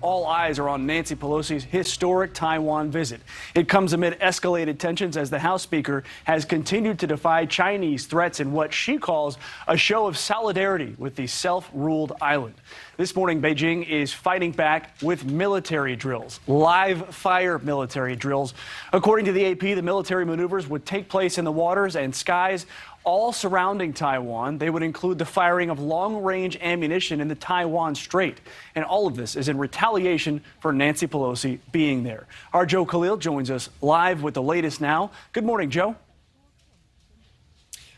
all eyes are on Nancy Pelosi's historic Taiwan visit. It comes amid escalated tensions as the House Speaker has continued to defy Chinese threats in what she calls a show of solidarity with the self-ruled island. This morning, Beijing is fighting back with military drills, live fire military drills. According to the AP, the military maneuvers would take place in the waters and skies all surrounding Taiwan. They would include the firing of long-range ammunition in the Taiwan Strait. And all of this is in retaliation for Nancy Pelosi being there. Our Joe Khalil joins us live with the latest now. Good morning, Joe.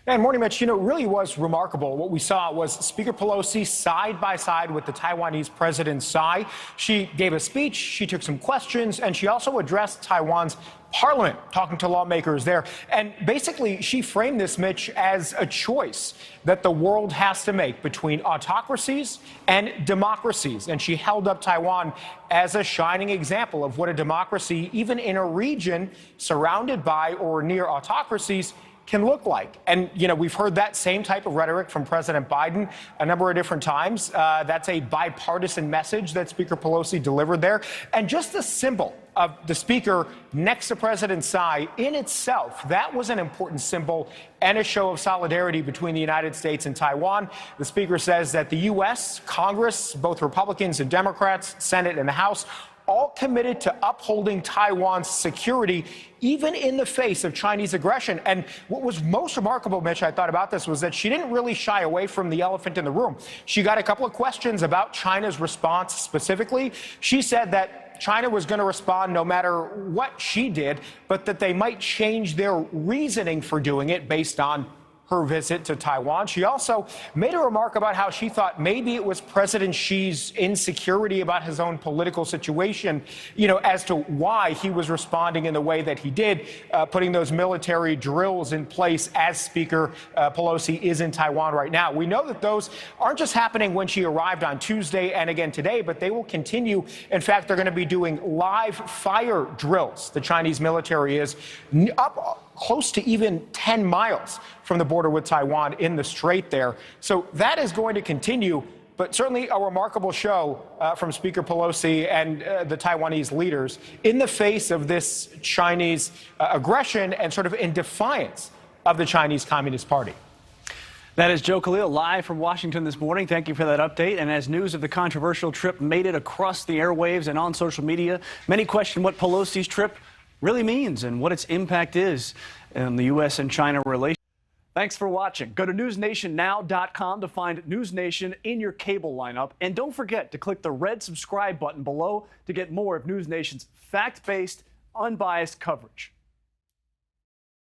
And morning, Mitch. You know, it really was remarkable. What we saw was Speaker Pelosi side by side with the Taiwanese President Tsai. She gave a speech, she took some questions, and she also addressed Taiwan's parliament, talking to lawmakers there. And basically, she framed this, Mitch, as a choice that the world has to make between autocracies and democracies. And she held up Taiwan as a shining example of what a democracy, even in a region surrounded by or near autocracies, can look like. And, you know, we've heard that same type of rhetoric from President Biden a number of different times. That's a bipartisan message that Speaker Pelosi delivered there. And just the symbol of the speaker next to President Tsai in itself, that was an important symbol and a show of solidarity between the United States and Taiwan. The speaker says that the U.S., Congress, both Republicans and Democrats, Senate and the House, all committed to upholding Taiwan's security, even in the face of Chinese aggression. And what was most remarkable, Mitch, I thought about this, was that she didn't really shy away from the elephant in the room. She got a couple of questions about China's response specifically. She said that China was going to respond no matter what she did, but that they might change their reasoning for doing it based on her visit to Taiwan. She also made a remark about how she thought maybe it was President Xi's insecurity about his own political situation, you know, as to why he was responding in the way that he did, putting those military drills in place as Speaker Pelosi is in Taiwan right now. We know that those aren't just happening when she arrived on Tuesday and again today, but they will continue. In fact, they're going to be doing live fire drills. The Chinese military is up close to even 10 miles from the border with Taiwan in the strait there. So that is going to continue, but certainly a remarkable show from Speaker Pelosi and the Taiwanese leaders in the face of this Chinese aggression and sort of in defiance of the Chinese Communist Party. That is Joe Khalil live from Washington this morning. Thank you for that update. And as news of the controversial trip made it across the airwaves and on social media, many question what Pelosi's trip really means and what its impact is in the U.S. and China relations. Thanks for watching. Go to NewsNationNow.com to find NewsNation in your cable lineup. And don't forget to click the red subscribe button below to get more of NewsNation's fact-based, unbiased coverage.